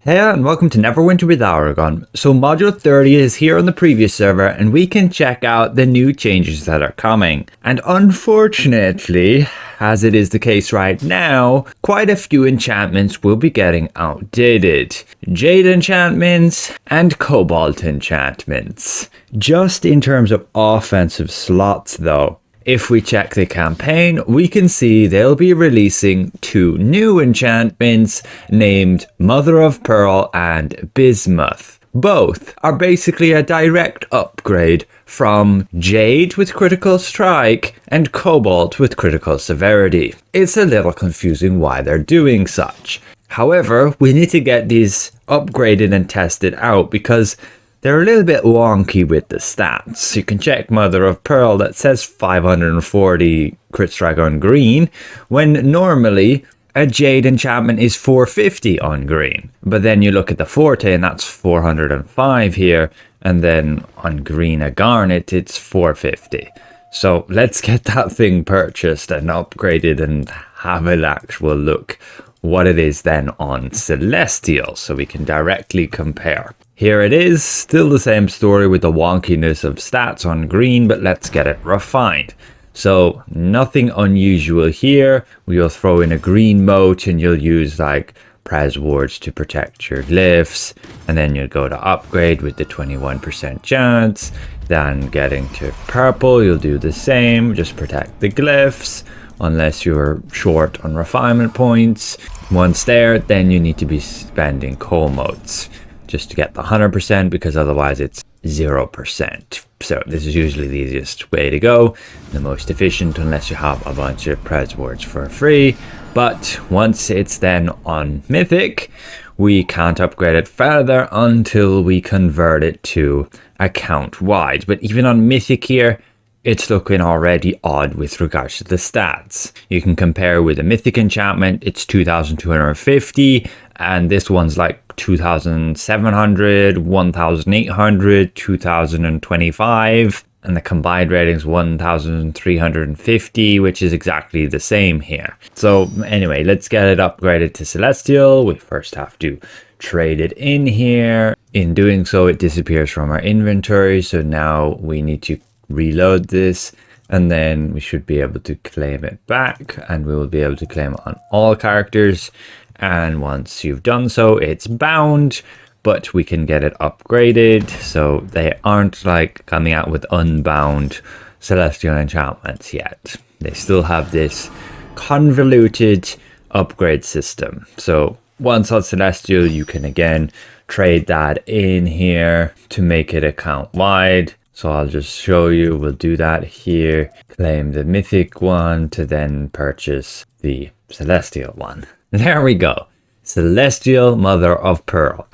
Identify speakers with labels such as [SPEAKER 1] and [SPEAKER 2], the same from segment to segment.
[SPEAKER 1] Hey and welcome to Neverwinter with Aragon. So module 30 is here on the previous server and we can check out the new changes that are coming. And unfortunately, as it is the case right now, quite a few enchantments will be getting outdated. Jade enchantments and Cobalt enchantments. Just in terms of offensive slots though, if we check the campaign, we can see they'll be releasing two new enchantments named Mother of Pearl and Bimuth. Both are basically a direct upgrade from Jade with critical strike and Cobalt with critical severity. It's a little confusing why they're doing such. However, we need to get these upgraded and tested out because they're a little bit wonky with the stats. You can check Mother of Pearl that says 540 crit strike on green, when normally a Jade enchantment is 450 on green. But then you look at the Forte and that's 405 here, and then on green a Garnet it's 450. So let's get that thing purchased and upgraded and have an actual look what it is then on Celestial so we can directly compare. Here it is, still the same story with the wonkiness of stats on green, but let's get it refined. So nothing unusual here. We'll throw in a green moat and you'll use like Pres wards to protect your glyphs, and then you'll go to upgrade with the 21% chance. Then getting to purple, you'll do the same, just protect the glyphs unless you're short on refinement points. Once there, then you need to be spending coal moats just to get the 100%, because otherwise it's 0%. So this is usually the easiest way to go, the most efficient, unless you have a bunch of Pres wards for free. But once it's then on Mythic, we can't upgrade it further until we convert it to account wide. But even on Mythic here, it's looking already odd with regards to the stats. You can compare with a Mythic enchantment, it's 2250, and this one's like 2700, 1800, 2025, and the combined rating's 1350, which is exactly the same here. So anyway, let's get it upgraded to Celestial. We first have to trade it in here. In doing so, it disappears from our inventory, so now we need to reload this, and then we should be able to claim it back, and we will be able to claim it on all characters. And once you've done so, it's bound, but we can get it upgraded, so they aren't like coming out with unbound Celestial enchantments yet. They still have this convoluted upgrade system. So once on Celestial, you can again trade that in here to make it account wide. So I'll just show you, we'll do that here, claim the Mythic one to then purchase the Celestial one. There we go, Celestial Mother of Pearl.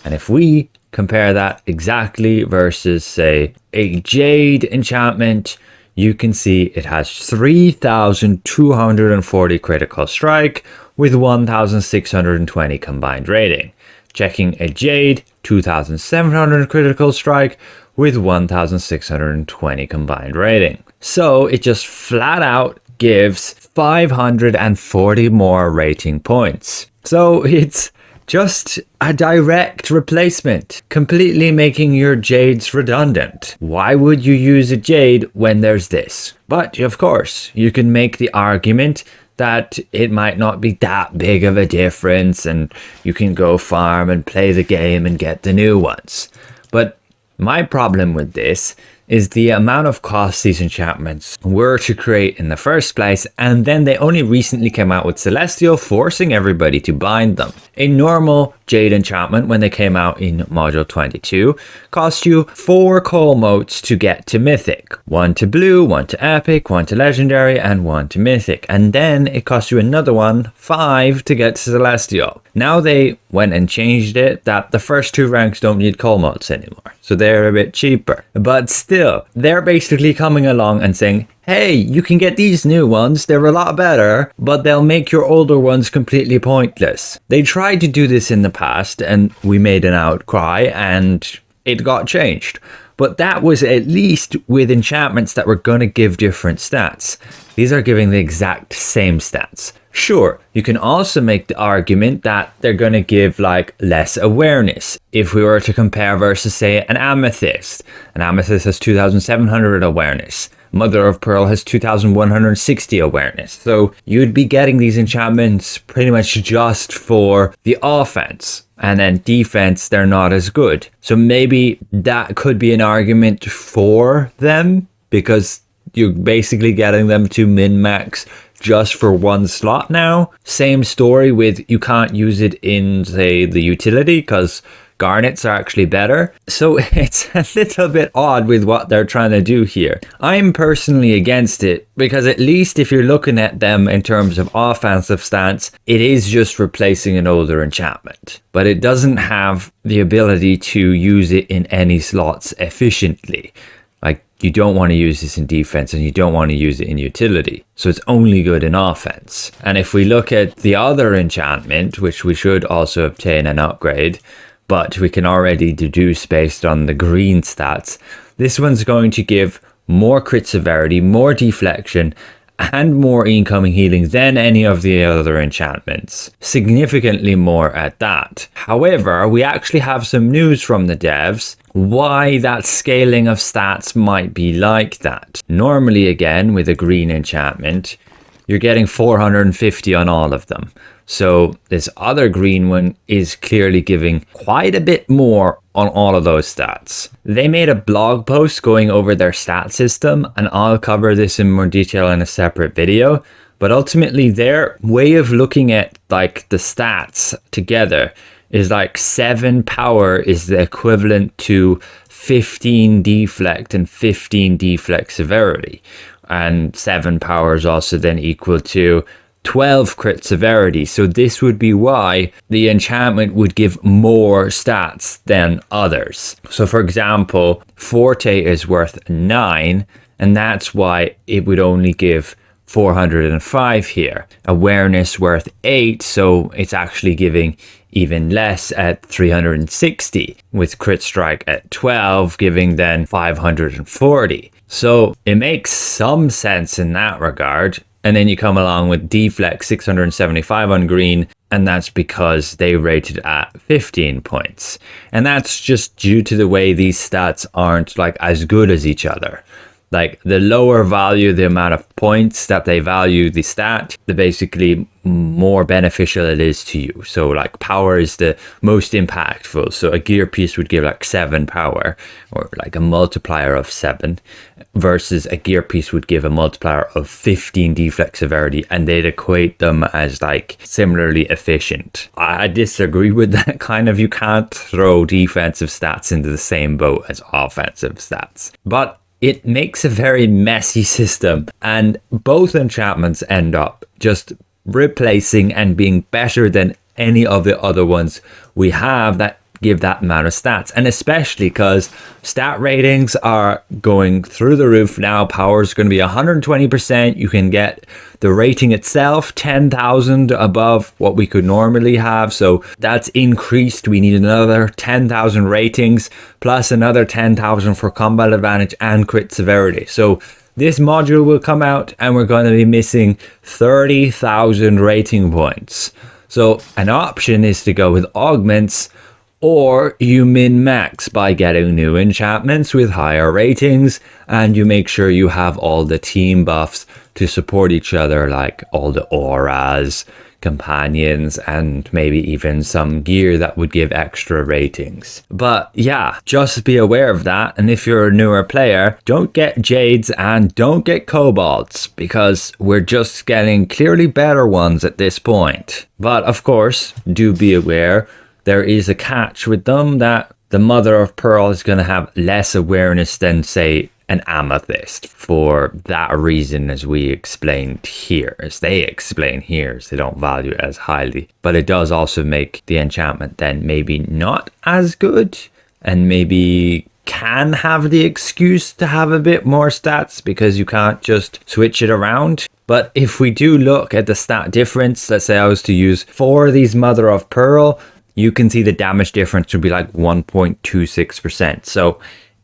[SPEAKER 1] And if we compare that exactly versus say a Jade enchantment, you can see it has 3240 critical strike with 1620 combined rating. Checking a Jade, 2700 critical strike with 1620 combined rating. So it just flat out gives 540 more rating points. So it's just a direct replacement, completely making your Jades redundant. Why would you use a Jade when there's this? But of course, you can make the argument that it might not be that big of a difference and you can go farm and play the game and get the new ones. But my problem with this is the amount of cost these enchantments were to create in the first place, and then they only recently came out with Celestial, forcing everybody to bind them. A normal Jade enchantment, when they came out in module 22, cost you 4 coal moats to get to Mythic. 1 to Blue, 1 to Epic, 1 to Legendary, and 1 to Mythic. And then it cost you another one, 5 to get to Celestial. Now they went and changed it that the first 2 ranks don't need coal moats anymore. So they're a bit cheaper. But still, they're basically coming along and saying, hey, you can get these new ones, they're a lot better, but they'll make your older ones completely pointless. They tried to do this in the past and we made an outcry and it got changed. But that was at least with enchantments that were going to give different stats. These are giving the exact same stats. Sure, you can also make the argument that they're going to give like less awareness. If we were to compare versus say an Amethyst has 2,700 awareness. Mother of Pearl has 2,160 awareness. So you'd be getting these enchantments pretty much just for the offense. And then defense, they're not as good. So maybe that could be an argument for them, because you're basically getting them to min-max just for one slot now. Same story with you can't use it in, say, the utility, because garnets are actually better. So it's a little bit odd with what they're trying to do here. I'm personally against it, because at least if you're looking at them in terms of offensive stance, it is just replacing an older enchantment. But it doesn't have the ability to use it in any slots efficiently. Like, you don't want to use this in defense and you don't want to use it in utility. So it's only good in offense. And if we look at the other enchantment, which we should also obtain an upgrade, but we can already deduce based on the green stats, this one's going to give more crit severity, more deflection, and more incoming healing than any of the other enchantments. Significantly more at that. However, we actually have some news from the devs why that scaling of stats might be like that. Normally, again, with a green enchantment, you're getting 450 on all of them. So this other green one is clearly giving quite a bit more on all of those stats. They made a blog post going over their stat system, and I'll cover this in more detail in a separate video. But ultimately, their way of looking at like the stats together is like 7 power is the equivalent to 15 deflect and 15 deflect severity. And 7 power is also then equal to 12 crit severity. So this would be why the enchantment would give more stats than others. So for example, Forte is worth 9, and that's why it would only give 405 here. Awareness worth 8, so it's actually giving even less at 360, with crit strike at 12 giving then 540. So it makes some sense in that regard. And then you come along with deflect 675 on green, and that's because they rated at 15 points. And that's just due to the way these stats aren't like as good as each other. Like the lower value, the amount of points that they value the stat, the basically more beneficial it is to you. So like power is the most impactful. So a gear piece would give like 7 power, or like a multiplier of 7, versus a gear piece would give a multiplier of 15 deflect severity, and they'd equate them as like similarly efficient. I disagree with that kind of. You can't throw defensive stats into the same boat as offensive stats. But it makes a very messy system, and both enchantments end up just replacing and being better than any of the other ones we have that give that amount of stats. And especially because stat ratings are going through the roof now. Power is going to be 120%. You can get the rating itself 10,000 above what we could normally have. So that's increased. We need another 10,000 ratings plus another 10,000 for combat advantage and crit severity. So this module will come out and we're going to be missing 30,000 rating points. So an option is to go with augments, or you min-max by getting new enchantments with higher ratings, and you make sure you have all the team buffs to support each other, like all the auras, companions, and maybe even some gear that would give extra ratings. But yeah, just be aware of that. And if you're a newer player, don't get Jades and don't get Cobalts, because we're just getting clearly better ones at this point. But of course, do be aware, there is a catch with them, that the Mother of Pearl is going to have less awareness than, say, an Amethyst, for that reason, as we explained here, as they explain here, as they don't value it as highly. But it does also make the enchantment then maybe not as good, and maybe can have the excuse to have a bit more stats because you can't just switch it around. But if we do look at the stat difference, let's say I was to use 4 of these Mother of Pearl, you can see the damage difference would be like 1.26%. So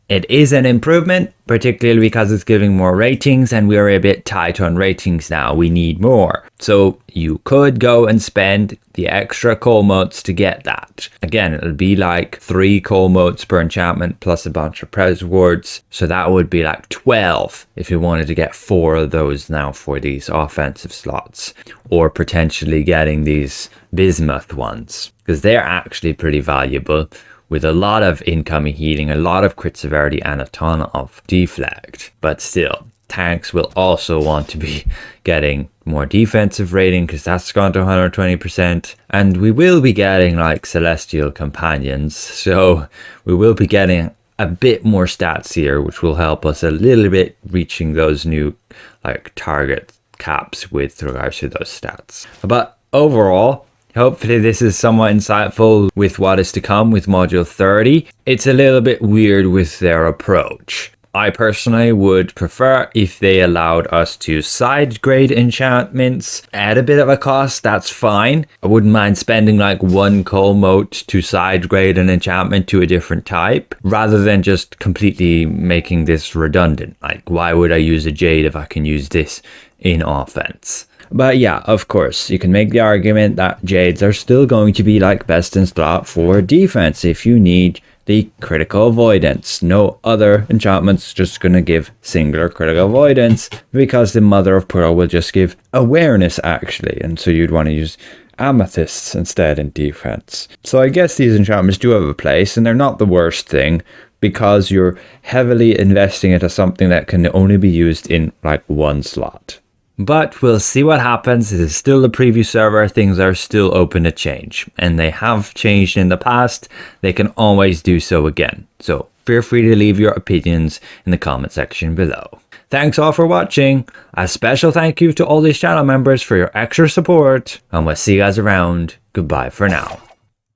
[SPEAKER 1] It is an improvement, particularly because it's giving more ratings and we're a bit tight on ratings now. We need more. So you could go and spend the extra coal motes to get that. Again, it'll be like 3 coal motes per enchantment plus a bunch of pres wards. So that would be like 12 if you wanted to get 4 of those now for these offensive slots. Or potentially getting these Bimuth ones, because they're actually pretty valuable, with a lot of incoming healing, a lot of crit severity, and a ton of deflect. But still, tanks will also want to be getting more defensive rating, because that's gone to 120%. And we will be getting like Celestial Companions, so we will be getting a bit more stats here, which will help us a little bit reaching those new like target caps with regards to those stats. But overall, hopefully this is somewhat insightful with what is to come with Module 30. It's a little bit weird with their approach. I personally would prefer if they allowed us to side grade enchantments at a bit of a cost. That's fine. I wouldn't mind spending like 1 coal mote to side grade an enchantment to a different type, rather than just completely making this redundant. Like, why would I use a Jade if I can use this in offense? But yeah, of course, you can make the argument that Jades are still going to be like best in slot for defense if you need the critical avoidance. No other enchantment's just going to give singular critical avoidance, because the Mother of Pearl will just give awareness actually, and so you'd want to use amethysts instead in defense. So I guess these enchantments do have a place, and they're not the worst thing, because you're heavily investing into something that can only be used in like 1 slot. But we'll see what happens. It is still a preview server. Things are still open to change, and they have changed in the past. They can always do so again. So feel free to leave your opinions in the comment section below. Thanks all for watching. A special thank you to all these channel members for your extra support, and we'll see you guys around. Goodbye for now.